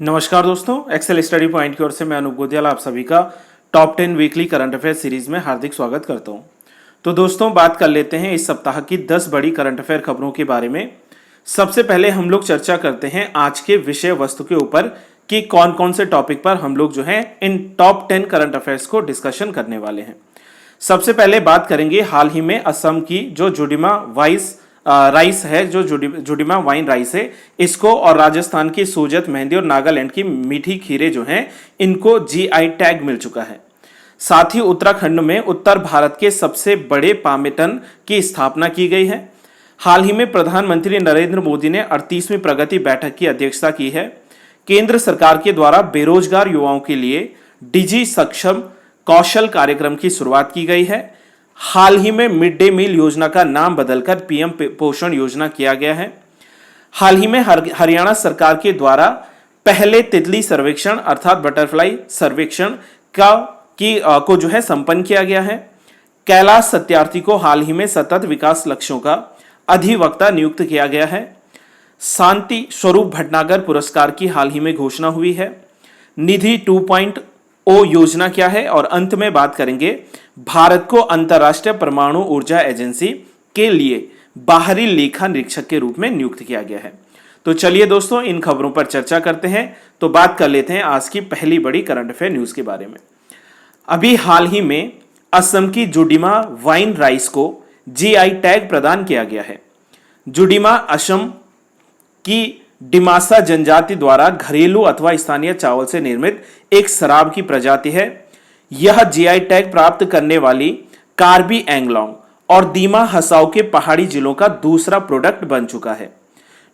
नमस्कार दोस्तों, Excel study point की ओर से मैं अनूप गोदियाल आप सभी का top 10 weekly current affair series में हार्दिक स्वागत करता हूं। तो दोस्तों, बात कर लेते हैं इस सप्ताह की 10 बड़ी करंट अफेयर खबरों के बारे में। सबसे पहले हम लोग चर्चा करते हैं आज के विषय वस्तु के ऊपर कि कौन कौन से टॉपिक पर हम लोग जो है इन टॉप 10 करंट अफेयर्स को डिस्कशन करने वाले हैं। सबसे पहले बात करेंगे हाल ही में असम की जो जुडिमा राइस है, जो जुडिमा वाइन राइस है, इसको, और राजस्थान की सोजत मेहंदी और नागालैंड की मीठी खीरे जो हैं इनको जीआई टैग मिल चुका है। साथ ही उत्तराखंड में उत्तर भारत के सबसे बड़े पामेटन की स्थापना की गई है। हाल ही में प्रधानमंत्री नरेंद्र मोदी ने 38वीं प्रगति बैठक की अध्यक्षता की है। केंद्र सरकार के द्वारा बेरोजगार युवाओं के लिए डिजी सक्षम कौशल कार्यक्रम की शुरुआत की गई है। हाल ही में मिड डे मील योजना का नाम बदलकर पीएम पोषण योजना किया गया है। हाल ही में हरियाणा सरकार के द्वारा पहले तितली सर्वेक्षण अर्थात बटरफ्लाई सर्वेक्षण को जो है संपन्न किया गया है। कैलाश सत्यार्थी को हाल ही में सतत विकास लक्ष्यों का अधिवक्ता नियुक्त किया गया है। शांति स्वरूप भटनागर पुरस्कार की हाल ही में घोषणा हुई है। निधि 2.0 योजना क्या है, और अंत में बात करेंगे भारत को अंतर्राष्ट्रीय परमाणु ऊर्जा एजेंसी के लिए बाहरी लेखा निरीक्षक के रूप में नियुक्त किया गया है। तो चलिए दोस्तों, इन खबरों पर चर्चा करते हैं। तो बात कर लेते हैं आज की पहली बड़ी करंट अफेयर न्यूज के बारे में। अभी हाल ही में असम की जुडिमा वाइन राइस को जीआई टैग प्रदान किया गया है। जुडिमा असम की डिमासा जनजाति द्वारा घरेलू अथवा स्थानीय चावल से निर्मित एक शराब की प्रजाति है। यह जीआई टैग प्राप्त करने वाली कार्बी एंगलोंग और दीमा हसाओ के पहाड़ी जिलों का दूसरा प्रोडक्ट बन चुका है।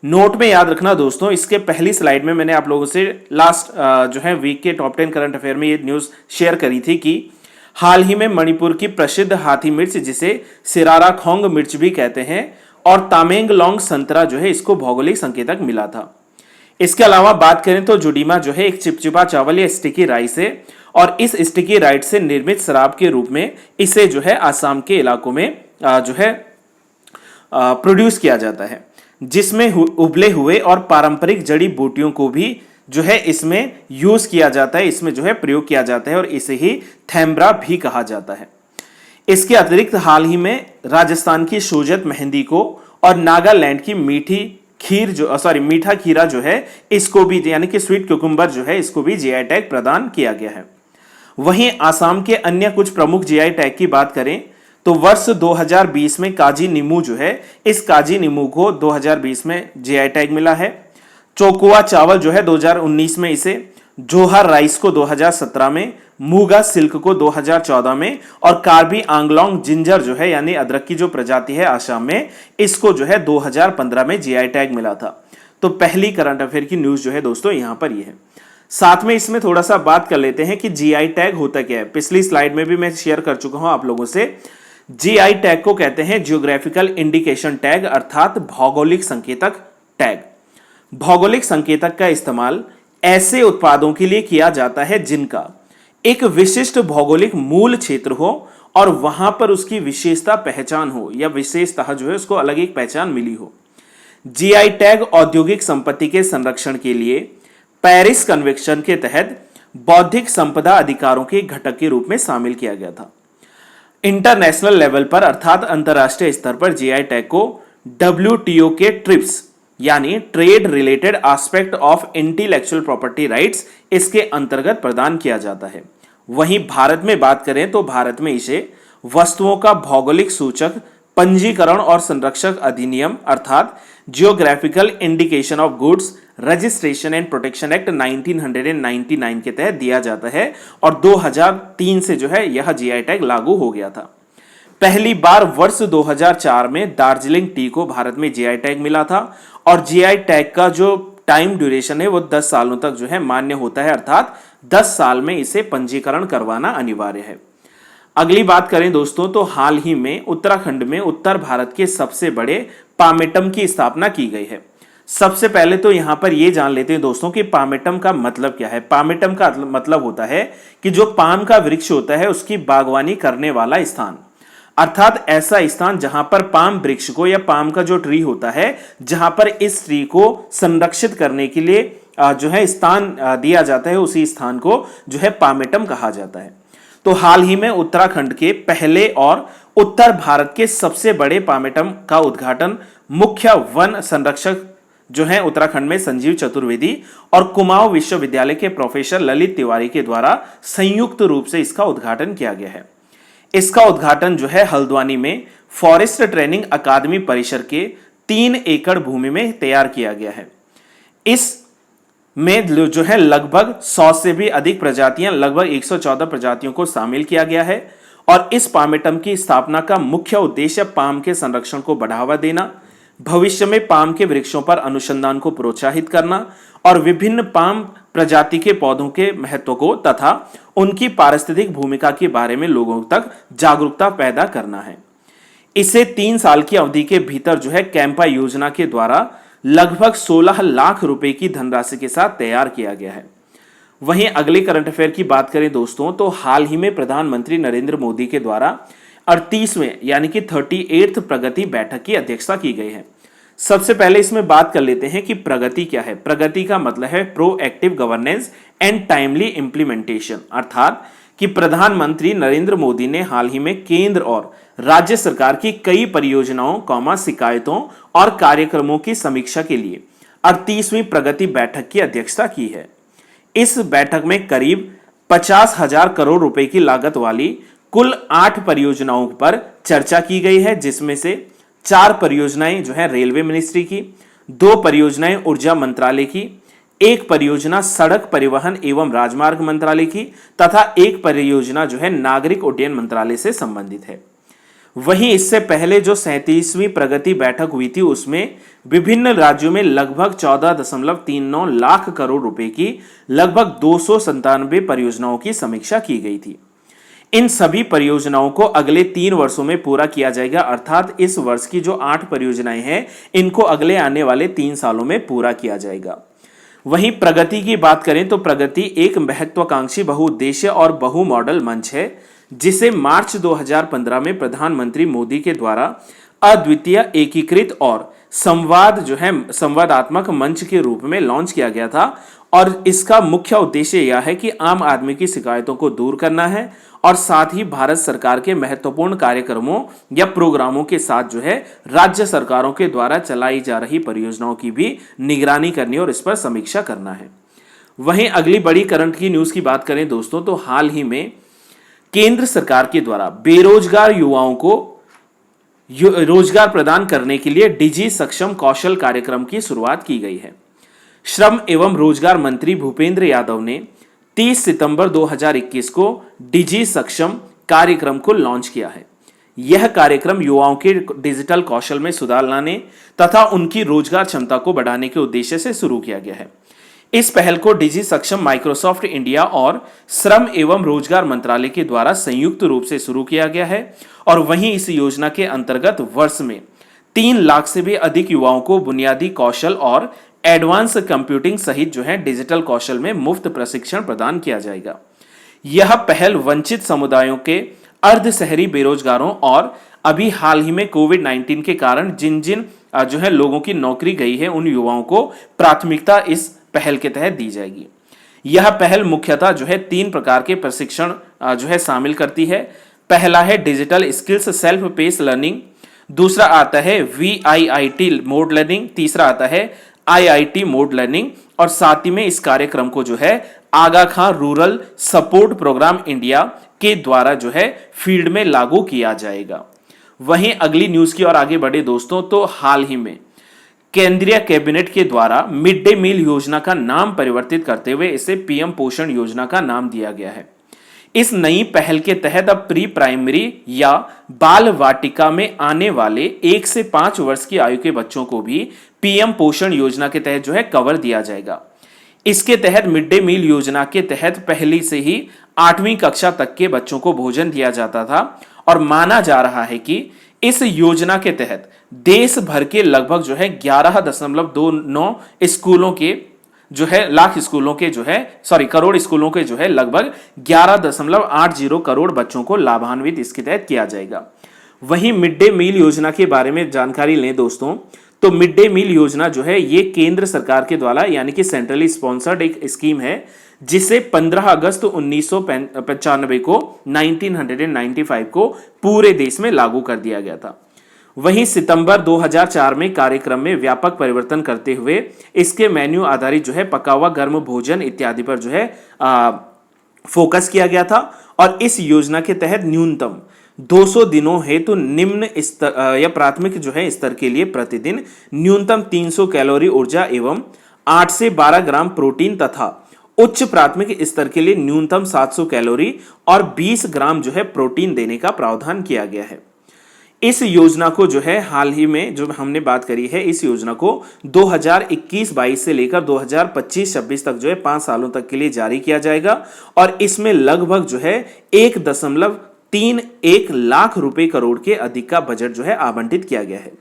नोट में याद रखना दोस्तों, इसके पहली स्लाइड में मैंने आप लोगों से लास्ट जो है वीक के टॉप 10 करंट अफेयर में ये न्यूज शेयर करी थी कि हाल ही में मणिपुर की प्रसिद्ध हाथी मिर्च, जिसे सिरारा खोंग मिर्च भी कहते हैं, और तामेंगलोंग संतरा जो है इसको भौगोलिक संकेतक मिला था। इसके अलावा बात करें तो जुडिमा जो है एक चिपचिपा चावल या स्टिकी राइस है, और इस स्टिकी राइस से निर्मित शराब के रूप में इसे जो है आसाम के इलाकों में जो है प्रोड्यूस किया जाता है, जिसमें उबले हुए और पारंपरिक जड़ी बूटियों को भी जो है इसमें यूज किया जाता है, इसमें जो है प्रयोग किया जाता है, और इसे ही थैम्ब्रा भी कहा जाता है। इसके अतिरिक्त हाल ही में राजस्थान की सोजत मेहंदी को और नागालैंड की मीठा खीरा जो है इसको भी, यानी कि स्वीट क्यूकम्बर जो है, इसको भी जीआई टैग प्रदान किया गया है। वहीं आसाम के अन्य कुछ प्रमुख जीआई टैग की बात करें तो वर्ष 2020 में काजी नींबू जो है, इस काजी नींबू को 2020 में जीआई टैग मिला है। चोकुआ चावल जो है 2019 में, इसे जोहर राइस को 2017 में, मूगा सिल्क को 2014 में, और कार्बी आंगलोंग जिंजर जो है यानी अदरक की जो प्रजाति है आसाम में, इसको जो है 2015 में जीआई टैग मिला था। तो पहली करंट अफेयर की न्यूज जो है दोस्तों यहां पर ये है। साथ में इसमें थोड़ा सा बात कर लेते हैं कि जीआई टैग होता क्या है। पिछली स्लाइड में भी मैं शेयर कर चुका हूं आप लोगों से। जीआई टैग को कहते हैं जियोग्राफिकल इंडिकेशन टैग, अर्थात भौगोलिक संकेतक टैग। भौगोलिक संकेतक का इस्तेमाल ऐसे उत्पादों के लिए किया जाता है जिनका एक विशिष्ट भौगोलिक मूल क्षेत्र हो और वहां पर उसकी विशेषता पहचान हो, या विशेषता जो है उसको अलग एक पहचान मिली हो। जीआई टैग औद्योगिक संपत्ति के संरक्षण के लिए पेरिस कन्वेंशन के तहत बौद्धिक संपदा अधिकारों के घटक के रूप में शामिल किया गया था। इंटरनेशनल लेवल पर अर्थात अंतरराष्ट्रीय स्तर पर जीआई टैग को डब्ल्यूटीओ के ट्रिप्स यानी trade related aspect of intellectual property rights, इसके अंतर्गत प्रदान किया जाता है। वहीं भारत में बात करें तो भारत में इसे वस्तुओं का भौगोलिक सूचक पंजीकरण और संरक्षक अधिनियम अर्थात geographical indication of goods registration and protection act 1999 के तहत दिया जाता है, और 2003 से जो है यह जीआई टैग लागू हो गया था। पहली बार वर्ष 2004 में दार्जिलिंग टी को भारत में जीआई टैग मिला था, और जीआई टैग का जो टाइम ड्यूरेशन है वो 10 सालों तक जो है मान्य होता है, अर्थात 10 साल में इसे पंजीकरण करवाना अनिवार्य है। अगली बात करें दोस्तों तो हाल ही में उत्तराखंड में उत्तर भारत के सबसे बड़े पामेटम की स्थापना की गई है। सबसे पहले तो यहां पर यह जान लेते हैं दोस्तों कि पामेटम का मतलब क्या है। पामेटम का मतलब होता है कि जो पाम का वृक्ष होता है उसकी बागवानी करने वाला स्थान, अर्थात ऐसा स्थान जहां पर पाम वृक्ष को या पाम का जो ट्री होता है, जहां पर इस ट्री को संरक्षित करने के लिए जो है स्थान दिया जाता है, उसी स्थान को जो है पामेटम कहा जाता है। तो हाल ही में उत्तराखंड के पहले और उत्तर भारत के सबसे बड़े पामेटम का उद्घाटन मुख्य वन संरक्षक जो है उत्तराखंड में संजीव चतुर्वेदी और कुमाऊं विश्वविद्यालय के प्रोफेसर ललित तिवारी के द्वारा संयुक्त रूप से इसका उद्घाटन किया गया है। इसका उद्घाटन जो है हल्द्वानी में फॉरेस्ट ट्रेनिंग अकादमी परिसर के 3 एकड़ भूमि में तैयार किया गया है। इस में जो है लगभग 100 से भी अधिक प्रजातियां, लगभग 114 प्रजातियों को शामिल किया गया है। और इस पामेटम की स्थापना का मुख्य उद्देश्य पाम के संरक्षण को बढ़ावा देना, भविष्य में पाम के वृक्षों पर अनुसंधान को प्रोत्साहित करना और विभिन्न पाम प्रजाति के पौधों के महत्व को तथा उनकी पारिस्थितिक भूमिका के बारे में लोगों तक जागरूकता पैदा करना है। इसे 3 साल की अवधि के भीतर जो है कैंपा योजना के द्वारा लगभग 16 लाख रुपए की धनराशि के साथ तैयार किया गया है। वहीं अगले करंट अफेयर की बात करें दोस्तों, तो हाल ही में प्रधानमंत्री नरेंद्र मोदी के द्वारा 38वें यानी कि 38th प्रगति बैठक की अध्यक्षता की गई है। सबसे पहले इसमें बात कर लेते हैं कि प्रगति क्या है। प्रगति का मतलब है proactive governance and timely implementation, अर्थात कि प्रधानमंत्री नरेंद्र मोदी ने हाल ही में केंद्र और राज्य सरकार की कई परियोजनाओं, शिकायतों और कार्यक्रमों की समीक्षा के लिए 38वीं प्रगति बैठक की अध्यक्षता की है। इस बैठक में करीब 50,000 करोड़ रुपए की लागत वाली कुल 8 परियोजनाओं पर चर्चा की गई है, जिसमें से 4 परियोजनाएं जो है रेलवे मिनिस्ट्री की, 2 परियोजनाएं ऊर्जा मंत्रालय की, 1 परियोजना सड़क परिवहन एवं राजमार्ग मंत्रालय की तथा 1 परियोजना जो है नागरिक उड्डयन मंत्रालय से संबंधित है। वहीं इससे पहले जो 37वीं प्रगति बैठक हुई थी, उसमें विभिन्न राज्यों में लगभग 14.39 लाख करोड़ रुपए की लगभग 297 परियोजनाओं की समीक्षा की गई थी। इन सभी परियोजनाओं को अगले 3 वर्षों में पूरा किया जाएगा, अर्थात इस वर्ष की जो 8 परियोजनाएं हैं इनको अगले आने वाले 3 सालों में पूरा किया जाएगा। वहीं प्रगति की बात करें तो प्रगति एक महत्वाकांक्षी बहुउद्देश्य और बहु मॉडल मंच है, जिसे मार्च 2015 में प्रधानमंत्री मोदी के द्वारा अद्वितीय, एकीकृत और संवादात्मक मंच के रूप में लॉन्च किया गया था। और इसका मुख्य उद्देश्य यह है कि आम आदमी की शिकायतों को दूर करना है और साथ ही भारत सरकार के महत्वपूर्ण कार्यक्रमों या प्रोग्रामों के साथ जो है राज्य सरकारों के द्वारा चलाई जा रही परियोजनाओं की भी निगरानी करनी और इस पर समीक्षा करना है। वहीं अगली बड़ी करंट की न्यूज की बात करें दोस्तों, तो हाल ही में केंद्र सरकार के द्वारा बेरोजगार युवाओं को रोजगार प्रदान करने के लिए डिजी सक्षम कौशल कार्यक्रम की शुरुआत की गई है। श्रम एवं रोजगार मंत्री भूपेंद्र यादव ने 30 सितंबर 2021 को डिजी सक्षम कार्यक्रम को लॉन्च किया है। यह कार्यक्रम युवाओं के डिजिटल कौशल में सुधार लाने तथा उनकी रोजगार क्षमता को बढ़ाने के उद्देश्य से शुरू किया गया है। इस पहल को डिजी सक्षम माइक्रोसॉफ्ट इंडिया और श्रम एवं रोजगार मंत्रालय के द्वारा संयुक्त रूप से शुरू किया गया है। और वहीं इस योजना के अंतर्गत वर्ष में 3 लाख से भी अधिक युवाओं को बुनियादी कौशल और एडवांस कंप्यूटिंग सहित जो है डिजिटल कौशल में मुफ्त प्रशिक्षण प्रदान किया जाएगा। यह पहल वंचित समुदायों के अर्ध शहरी बेरोजगारों और अभी हाल ही में कोविड-19 के कारण जिन जिन जो है लोगों की नौकरी गई है, उन युवाओं को प्राथमिकता इस पहल के तहत दी जाएगी। यह पहल मुख्यतः जो है 3 प्रकार के प्रशिक्षण जो है शामिल करती है। पहला है digital skills self pace learning, दूसरा आता है VIIT मोड लर्निंग, तीसरा आता है IIT मोड लर्निंग। और साथ ही में इस कार्यक्रम को जो है आगा खां रूरल सपोर्ट प्रोग्राम इंडिया के द्वारा जो है फील्ड में लागू किया जाएगा। वहीं अगली न्यूज की ओर आगे बढ़े दोस्तों, तो हाल ही में केंद्रीय कैबिनेट के द्वारा मिड डे मील योजना का नाम परिवर्तित करते हुए इसे PM पोषण योजना का नाम दिया गया है। इस नई पहल के तहत अब प्री प्राइमरी या बाल वाटिका में आने वाले 1 से 5 वर्ष की आयु के बच्चों को भी PM पोषण योजना के तहत जो है कवर दिया जाएगा। इसके तहत मिड डे मील योजना के तहत पहली से ही 8वीं कक्षा तक के बच्चों को भोजन दिया जाता था और माना जा रहा है कि इस योजना के तहत देश भर के लगभग जो है 11.29 स्कूलों के जो है लाख स्कूलों के जो है करोड़ स्कूलों के जो है लगभग 11.80 करोड़ बच्चों को लाभान्वित इसके तहत किया जाएगा। वहीं मिड डे मील योजना के बारे में जानकारी लें दोस्तों, तो मिड डे मील योजना जो है ये केंद्र सरकार के द्वारा यानी कि सेंट्रली स्पॉन्सर्ड एक स्कीम है, जिसे 15 अगस्त 1995 को 1995 को पूरे देश में लागू कर दिया गया था। वहीं सितंबर 2004 में कार्यक्रम में व्यापक परिवर्तन करते हुए इसके मेन्यू आधारित जो है पका हुआ गर्म भोजन इत्यादि पर जो है फोकस किया गया था। और इस योजना के तहत न्यूनतम 200 दिनों हेतु निम्न स्तर या प्राथमिक जो है स्तर के लिए प्रतिदिन न्यूनतम 300 कैलोरी ऊर्जा एवं 8 से 12 ग्राम प्रोटीन तथा उच्च प्राथमिक स्तर के लिए न्यूनतम 700 कैलोरी और 20 ग्राम जो है प्रोटीन देने का प्रावधान किया गया है। इस योजना को जो है हाल ही में जो हमने बात करी है, इस योजना को 2021-22 से लेकर 2025-26 तक जो है 5 सालों तक के लिए जारी किया जाएगा। और इसमें लगभग जो है 1.31 लाख रुपए करोड़ के अधिक का बजट जो है आवंटित किया गया है,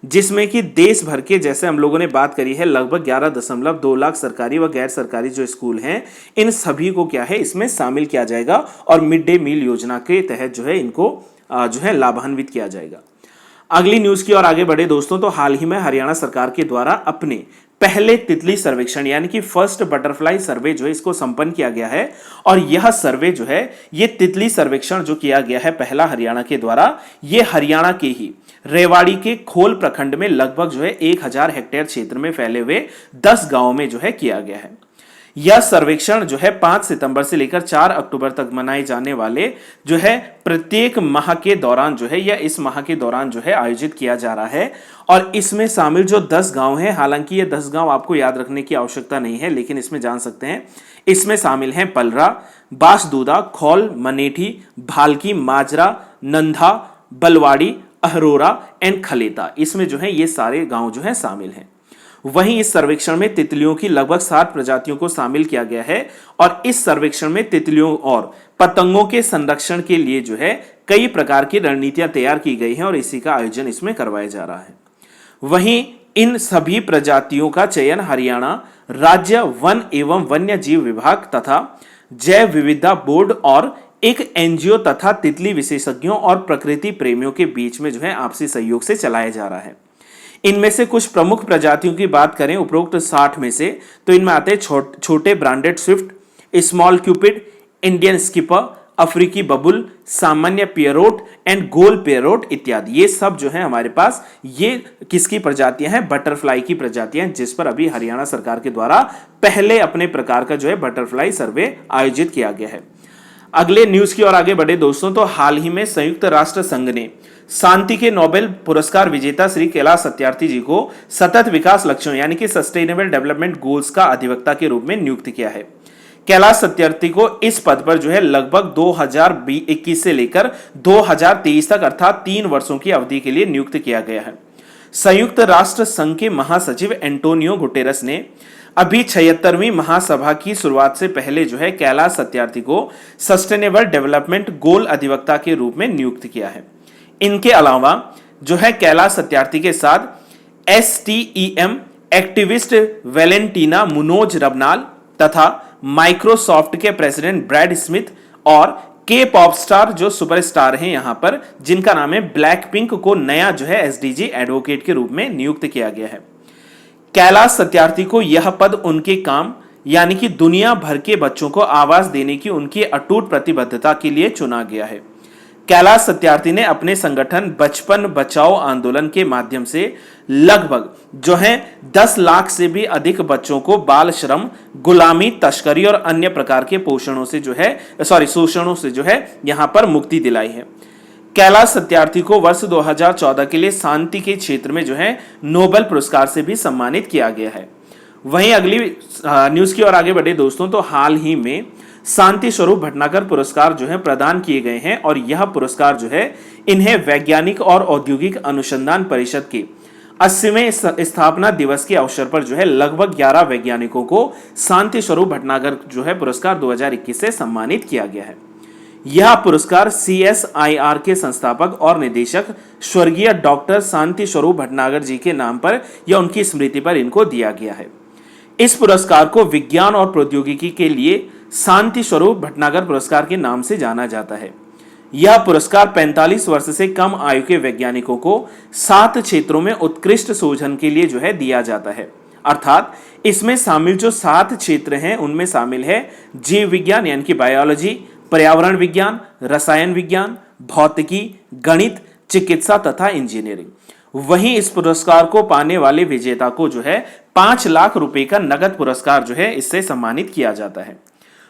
जिसमें कि देश भर के जैसे हम लोगों ने बात करी है लगभग 11.2 लाख सरकारी व गैर सरकारी जो स्कूल हैं, इन सभी को क्या है इसमें शामिल किया जाएगा और मिड डे मील योजना के तहत जो है इनको जो है लाभान्वित किया जाएगा। अगली न्यूज की ओर आगे बढ़े दोस्तों, तो हाल ही में हरियाणा सरकार के द्वारा अपने पहले तितली सर्वेक्षण यानी कि फर्स्ट बटरफ्लाई सर्वे जो है इसको संपन्न किया गया है। और यह सर्वे जो है ये तितली सर्वेक्षण जो किया गया है पहला हरियाणा के द्वारा, ये हरियाणा के ही रेवाड़ी के खोल प्रखंड में लगभग जो है 1000 हेक्टेयर क्षेत्र में फैले हुए 10 गांवों में जो है किया गया है। यह सर्वेक्षण जो है 5 सितंबर से लेकर 4 अक्टूबर तक मनाए जाने वाले जो है प्रत्येक माह के दौरान जो है या इस माह के दौरान जो है आयोजित किया जा रहा है। और इसमें शामिल जो 10 गांव हैं, हालांकि ये 10 गांव आपको याद रखने की आवश्यकता नहीं है, लेकिन इसमें जान सकते हैं। इसमें शामिल हैं पलरा, बासदूदा, खौल, मनेठी, भालकी, माजरा, नंधा, बलवाड़ी, अहरोरा एंड खलेता, इसमें जो है ये सारे गांव जो है शामिल हैं। वहीं इस सर्वेक्षण में तितलियों की लगभग 7 प्रजातियों को शामिल किया गया है। और इस सर्वेक्षण में तितलियों और पतंगों के संरक्षण के लिए जो है कई प्रकार की रणनीतियां तैयार की गई हैं और इसी का आयोजन इसमें करवाया जा रहा है। वहीं इन सभी प्रजातियों का चयन हरियाणा राज्य वन एवं वन्य जीव विभाग तथा जैव विविधता बोर्ड और एक एनजीओ तथा तितली विशेषज्ञों और प्रकृति प्रेमियों के बीच में जो है आपसी सहयोग से चलाया जा रहा है। इनमें से कुछ प्रमुख प्रजातियों की बात करें उपरोक्त 60 में से, तो इनमें आते हैं छोटे branded Swift, small Cupid, Indian skipper, अफ्रीकी बबुल, सामान्य पियरोट एंड गोल पियरोट इत्यादि। ये सब जो है हमारे पास ये किसकी प्रजातियां हैं? बटरफ्लाई की प्रजातियां, जिस पर अभी हरियाणा सरकार के द्वारा पहले अपने प्रकार का जो है बटरफ्लाई सर्वे आयोजित किया गया है। अगले न्यूज की ओर आगे बढ़े दोस्तों, तो हाल ही में संयुक्त राष्ट्र संघ ने शांति के नोबेल पुरस्कार विजेता श्री कैलाश सत्यार्थी जी को सतत विकास लक्ष्यों यानी कि सस्टेनेबल डेवलपमेंट गोल्स का अधिवक्ता के रूप में नियुक्त किया है। कैलाश सत्यार्थी को इस पद पर जो है लगभग 2021 से लेकर 2023 तक अर्थात 3 वर्षों की अवधि के लिए नियुक्त किया गया है। संयुक्त राष्ट्र संघ के महासचिव एंटोनियो गुटेरस ने अभी 76वीं महासभा की शुरुआत से पहले जो है कैलाश सत्यार्थी को सस्टेनेबल डेवलपमेंट गोल अधिवक्ता के रूप में नियुक्त किया है। इनके अलावा जो है कैलाश सत्यार्थी के साथ STEM एक्टिविस्ट वेलेंटीना मुनोज रबनाल तथा माइक्रोसॉफ्ट के प्रेसिडेंट ब्रैड स्मिथ और के पॉप स्टार जो सुपरस्टार हैं यहां पर, जिनका नाम है ब्लैक पिंक, को नया जो है SDG एडवोकेट के रूप में नियुक्त किया गया है। कैलाश सत्यार्थी को यह पद उनके काम यानी कि दुनिया भर के बच्चों को आवाज देने की उनकी अटूट प्रतिबद्धता के लिए चुना गया है। कैलाश सत्यार्थी ने अपने संगठन बचपन बचाओ आंदोलन के माध्यम से लगभग जो है 10 लाख से भी अधिक बच्चों को बाल श्रम, गुलामी, तस्करी और अन्य प्रकार के शोषणों से जो है यहां पर मुक्ति दिलाई है। कैलाश सत्यार्थी को वर्ष 2014 के लिए शांति के क्षेत्र में जो है नोबेल पुरस्कार से भी सम्मानित किया गया है। वहीं अगली न्यूज की ओर आगे बढ़े दोस्तों, तो हाल ही में शांति स्वरूप भटनागर पुरस्कार जो है प्रदान किए गए हैं और यह पुरस्कार जो है इन्हें वैज्ञानिक और औद्योगिक अनुसंधान परिषद के 80वें स्थापना दिवस के अवसर पर जो है लगभग 11 वैज्ञानिकों को शांति स्वरूप भटनागर जो है पुरस्कार 2021 से सम्मानित किया गया है। यह पुरस्कार CSIR के संस्थापक और निदेशक स्वर्गीय डॉक्टर शांति स्वरूप भटनागर जी के नाम पर या उनकी स्मृति पर इनको दिया गया है। इस पुरस्कार को विज्ञान और प्रौद्योगिकी के लिए शांति स्वरूप भटनागर पुरस्कार के नाम से जाना जाता है। यह पुरस्कार 45 वर्ष से कम आयु के वैज्ञानिकों को 7 क्षेत्रों में उत्कृष्ट शोधन के लिए जो है दिया जाता है। अर्थात इसमें शामिल जो 7 क्षेत्र हैं उनमें शामिल है जीव विज्ञान यानी कि बायोलॉजी, पर्यावरण विज्ञान, रसायन विज्ञान, भौतिकी, गणित, चिकित्सा तथा इंजीनियरिंग। वहीं इस पुरस्कार को पाने वाले विजेता को जो है 5 लाख रुपए का नगद पुरस्कार जो है इससे सम्मानित किया जाता है।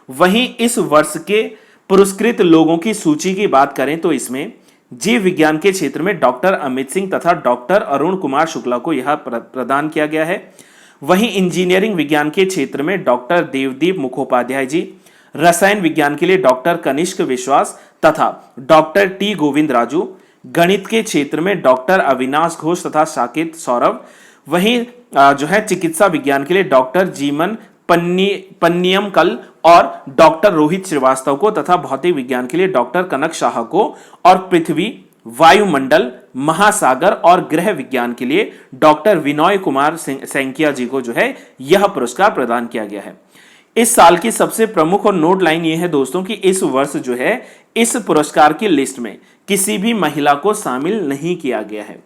वहीं इस वर्ष के पुरस्कृत लोगों की सूची की बात करें तो इसमें जीव विज्ञान के क्षेत्र में डॉक्टर अमित सिंह तथा डॉक्टर अरुण कुमार शुक्ला को यह प्रदान किया गया है। वहीं इंजीनियरिंग विज्ञान के क्षेत्र में डॉक्टर देवदीप मुखोपाध्याय जी, रसायन विज्ञान के लिए डॉक्टर कनिष्क विश्वास तथा डॉक्टर टी गोविंद राजू, गणित के क्षेत्र में डॉक्टर अविनाश घोष तथा साकेत सौरभ, वहीं जो है चिकित्सा विज्ञान के लिए डॉक्टर जीवन पन्नियमकल और डॉक्टर रोहित श्रीवास्तव को तथा भौतिक विज्ञान के लिए डॉक्टर कनक शाह को और पृथ्वी, वायुमंडल, महासागर और ग्रह विज्ञान के लिए डॉक्टर विनोय कुमार सैंकिया जी को जो है यह पुरस्कार प्रदान किया गया है। इस साल की सबसे प्रमुख और नोट लाइन यह है दोस्तों कि इस वर्ष जो है इस पुरस्कार की लिस्ट में किसी भी महिला को शामिल नहीं किया गया है।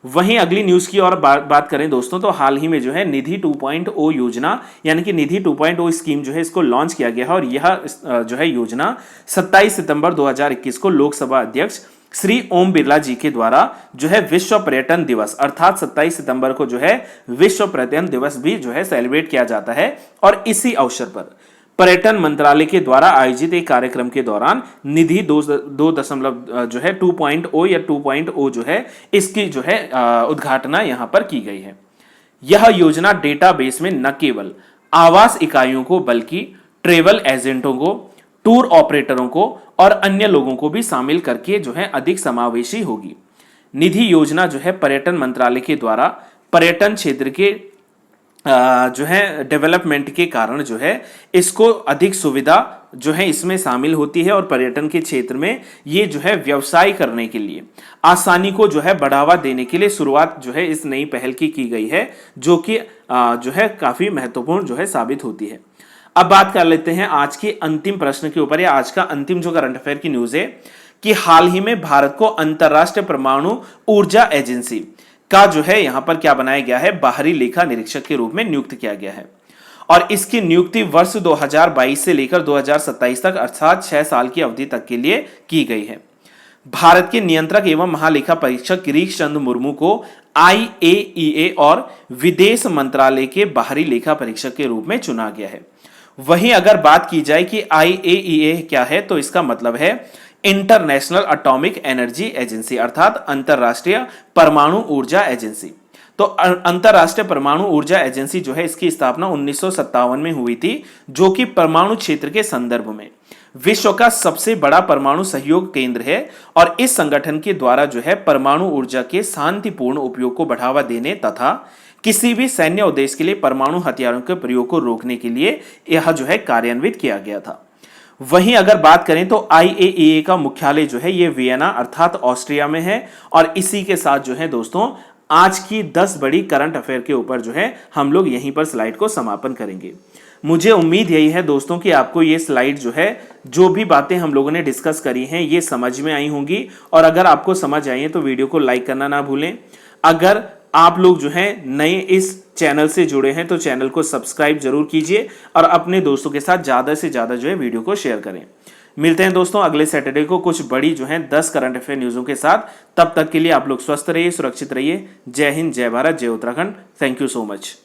वहीं अगली न्यूज की और बात करें दोस्तों तो हाल ही में जो है निधि 2.0 योजना यानी कि निधि 2.0 स्कीम जो है इसको लॉन्च किया गया है और यह जो है योजना 27 सितंबर 2021 को लोकसभा अध्यक्ष श्री ओम बिरला जी के द्वारा जो है विश्व पर्यटन दिवस अर्थात 27 सितंबर को जो है विश्व पर्यटन दिवस भी जो है सेलिब्रेट किया जाता है। और इसी अवसर पर पर्यटन मंत्रालय के द्वारा आयोजित एक कार्यक्रम के दौरान निधि 2 जो है 2.0 या 2.0 जो है इसकी जो है उद्घाटना यहां पर की गई है। यह योजना डेटाबेस में न केवल आवास इकाइयों को बल्कि ट्रेवल एजेंटों को, टूर ऑपरेटरों को और अन्य लोगों को भी शामिल करके जो है अधिक समावेशी होगी। निधि योजना जो है पर्यटन मंत्रालय के द्वारा पर्यटन क्षेत्र के जो है डेवलपमेंट के कारण जो है इसको अधिक सुविधा जो है इसमें शामिल होती है और पर्यटन के क्षेत्र में ये जो है व्यवसाय करने के लिए आसानी को जो है बढ़ावा देने के लिए शुरुआत जो है इस नई पहल की गई है, जो कि जो है काफी महत्वपूर्ण जो है साबित होती है। अब बात कर लेते हैं आज के अंतिम प्रश्न के ऊपर। आज का अंतिम जो करंट अफेयर की न्यूज है कि हाल ही में भारत को अंतरराष्ट्रीय परमाणु ऊर्जा एजेंसी का जो है यहां पर क्या बनाया गया है, बाहरी लेखा निरीक्षक के रूप में नियुक्त किया गया है और इसकी नियुक्ति वर्ष 2022 से लेकर 2027 तक अर्थात 6 साल की अवधि तक के लिए की गई है। भारत के नियंत्रक एवं महालेखा परीक्षक गिरीश चंद्र मुर्मू को IAEA और विदेश मंत्रालय के बाहरी लेखा परीक्षक के रूप में चुना गया है। वहीं अगर बात की जाए कि IAEA क्या है तो इसका मतलब है इंटरनेशनल एटॉमिक एनर्जी एजेंसी अर्थात अंतरराष्ट्रीय परमाणु ऊर्जा एजेंसी। तो अंतरराष्ट्रीय परमाणु ऊर्जा एजेंसी जो है इसकी स्थापना 1957 में हुई थी, जो कि परमाणु क्षेत्र के संदर्भ में विश्व का सबसे बड़ा परमाणु सहयोग केंद्र है और इस संगठन के द्वारा जो है परमाणु ऊर्जा के शांतिपूर्ण उपयोग को बढ़ावा देने तथा किसी भी सैन्य उद्देश्य के लिए परमाणु हथियारों के प्रयोग को रोकने के लिए यह जो है कार्यान्वित किया गया था। वहीं अगर बात करें तो IAEA का मुख्यालय जो है ये वियना अर्थात ऑस्ट्रिया में है और इसी के साथ जो है दोस्तों आज की 10 बड़ी करंट अफेयर के ऊपर जो है हम लोग यहीं पर स्लाइड को समापन करेंगे। मुझे उम्मीद यही है दोस्तों कि आपको ये स्लाइड जो है जो भी बातें हम लोगों ने डिस्कस करी हैं ये समझ में आई होंगी और अगर आपको समझ आई है तो वीडियो को लाइक करना ना भूलें। अगर आप लोग जो हैं नए इस चैनल से जुड़े हैं तो चैनल को सब्सक्राइब जरूर कीजिए और अपने दोस्तों के साथ ज़्यादा से ज़्यादा जो है वीडियो को शेयर करें। मिलते हैं दोस्तों अगले सैटरडे को कुछ बड़ी जो है 10 करंट अफेयर न्यूज़ों के साथ। तब तक के लिए आप लोग स्वस्थ रहिए, सुरक्षित रहिए। जय हिंद, जय भारत, जय Uttarakhand. Thank you so much.